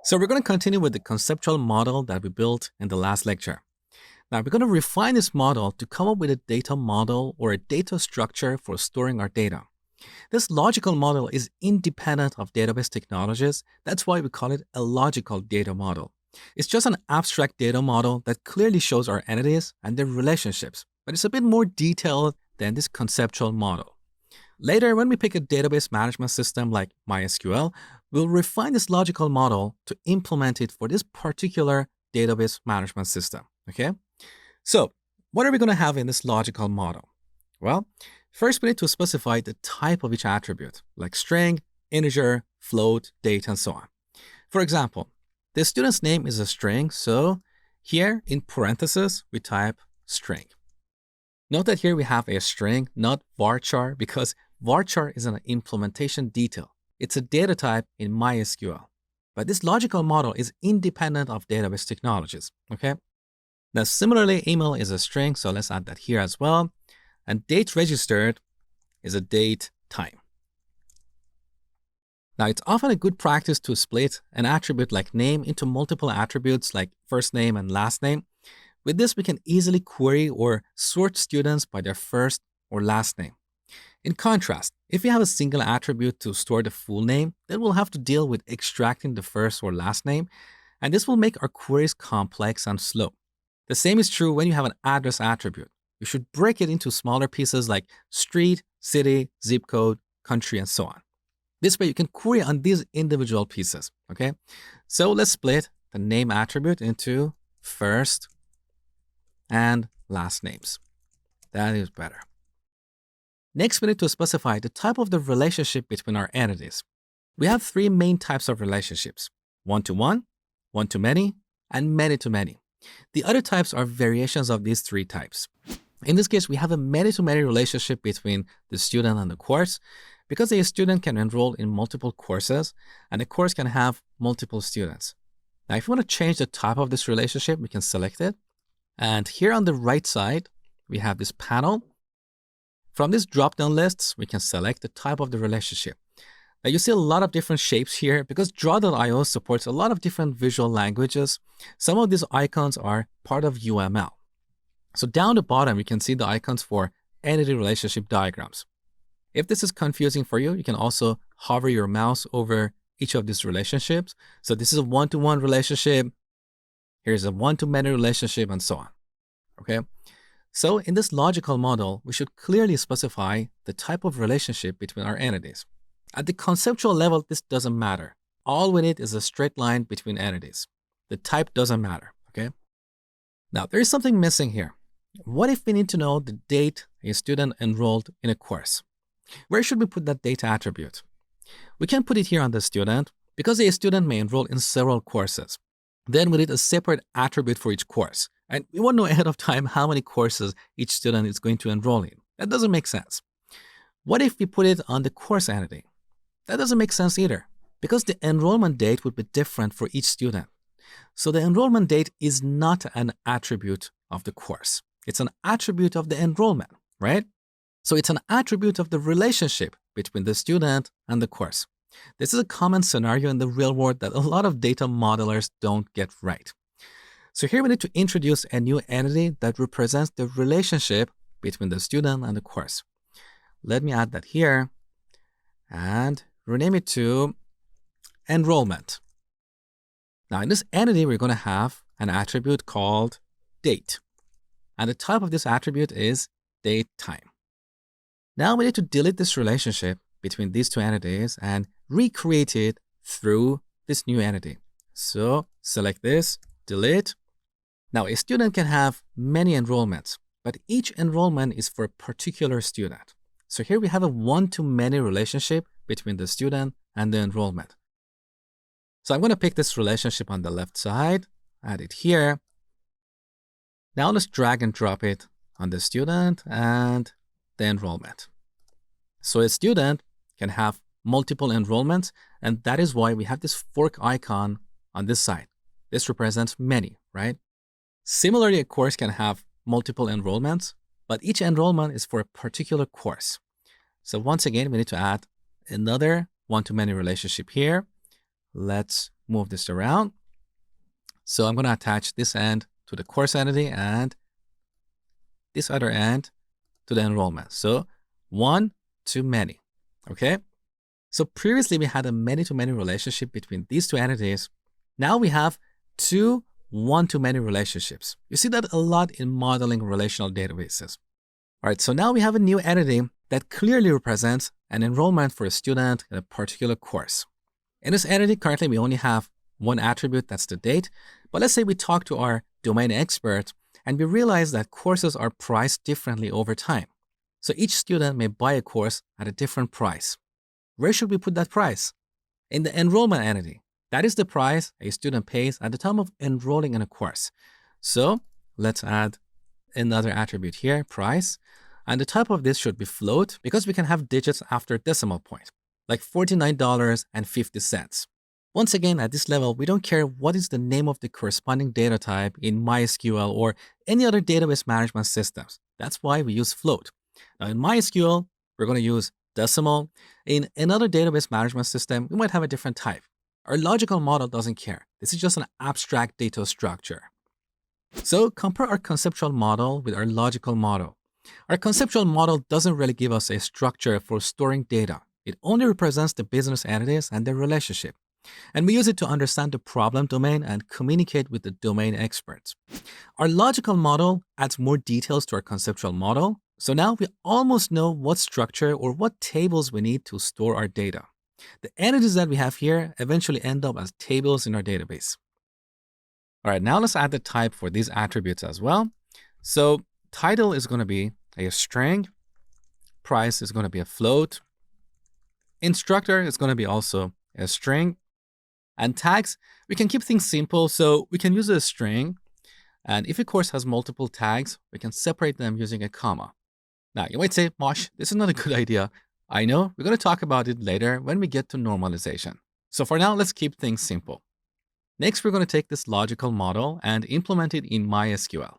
So we're going to continue with the conceptual model that we built in the last lecture. Now we're going to refine this model to come up with a data model or a data structure for storing our data. This logical model is independent of database technologies. That's why we call it a logical data model. It's just an abstract data model that clearly shows our entities and their relationships, but it's a bit more detailed than this conceptual model. Later, when we pick a database management system like MySQL, we'll refine this logical model to implement it for this particular database management system, okay? So, what are we going to have in this logical model? Well, first we need to specify the type of each attribute, like string, integer, float, date, and so on. For example, the student's name is a string, so here in parentheses, we type string. Note that here we have a string, not varchar, because varchar is an implementation detail. It's a data type in MySQL. But this logical model is independent of database technologies, okay? Now, similarly, email is a string, so let's add that here as well. And date registered is a date time. Now, it's often a good practice to split an attribute like name into multiple attributes like first name and last name. With this, we can easily query or sort students by their first or last name. In contrast, if we have a single attribute to store the full name, then we'll have to deal with extracting the first or last name, and this will make our queries complex and slow. The same is true when you have an address attribute. You should break it into smaller pieces like street, city, zip code, country, and so on. This way you can query on these individual pieces, okay? So let's split the name attribute into first and last names. That is better. Next, we need to specify the type of the relationship between our entities. We have three main types of relationships: one-to-one, one-to-many, and many-to-many. The other types are variations of these three types. In this case, we have a many-to-many relationship between the student and the course, because a student can enroll in multiple courses, and a course can have multiple students. Now, if you want to change the type of this relationship, we can select it. And here on the right side, we have this panel. From these drop-down lists, we can select the type of the relationship. Now, you see a lot of different shapes here because Draw.io supports a lot of different visual languages. Some of these icons are part of UML. So down the bottom, you can see the icons for entity relationship diagrams. If this is confusing for you, you can also hover your mouse over each of these relationships. So this is a one-to-one relationship. Here's a one-to-many relationship, and so on. Okay? So in this logical model, we should clearly specify the type of relationship between our entities. At the conceptual level, this doesn't matter. All we need is a straight line between entities. The type doesn't matter, okay? Now, there is something missing here. What if we need to know the date a student enrolled in a course? Where should we put that data attribute? We can put it here on the student because a student may enroll in several courses. Then we need a separate attribute for each course. And we won't know ahead of time how many courses each student is going to enroll in. That doesn't make sense. What if we put it on the course entity? That doesn't make sense either, because the enrollment date would be different for each student. So the enrollment date is not an attribute of the course. It's an attribute of the enrollment, right? So it's an attribute of the relationship between the student and the course. This is a common scenario in the real world that a lot of data modelers don't get right. So here we need to introduce a new entity that represents the relationship between the student and the course. Let me add that here and rename it to enrollment. Now in this entity, we're going to have an attribute called date. And the type of this attribute is date time. Now we need to delete this relationship between these two entities and recreate it through this new entity. So select this, delete. Now a student can have many enrollments, but each enrollment is for a particular student. So here we have a one-to-many relationship between the student and the enrollment. So I'm going to pick this relationship on the left side, add it here. Now let's drag and drop it on the student and the enrollment. So a student can have multiple enrollments, and that is why we have this fork icon on this side. This represents many, right? Similarly, a course can have multiple enrollments, but each enrollment is for a particular course. So once again, we need to add another one-to-many relationship here. let's move this around. So I'm going to attach this end to the course entity and this other end to the enrollment. So one to many, okay? So previously we had a many-to-many relationship between these two entities. Now we have two one-to-many relationships. You see that a lot in modeling relational databases. All right, so now we have a new entity that clearly represents an enrollment for a student in a particular course. In this entity, currently we only have one attribute, that's the date. But let's say we talk to our domain expert and we realize that courses are priced differently over time. So each student may buy a course at a different price. Where should we put that price? In the enrollment entity. That is the price a student pays at the time of enrolling in a course. So let's add another attribute here, price. And the type of this should be float because we can have digits after decimal point, like $49.50. Once again, at this level, we don't care what is the name of the corresponding data type in MySQL or any other database management systems. That's why we use float. Now in MySQL, we're going to use decimal. In another database management system, we might have a different type. Our logical model doesn't care. This is just an abstract data structure. So compare our conceptual model with our logical model. Our conceptual model doesn't really give us a structure for storing data. It only represents the business entities and their relationship. And we use it to understand the problem domain and communicate with the domain experts. Our logical model adds more details to our conceptual model. So now we almost know what structure or what tables we need to store our data. The entities that we have here eventually end up as tables in our database. All right, now let's add the type for these attributes as well. So title is going to be a string. Price is going to be a float. Instructor is going to be also a string. And tags, we can keep things simple. So we can use a string. And if a course has multiple tags, we can separate them using a comma. Now, you might say, Mosh, this is not a good idea. I know, we're going to talk about it later when we get to normalization. So for now, let's keep things simple. Next, we're going to take this logical model and implement it in MySQL.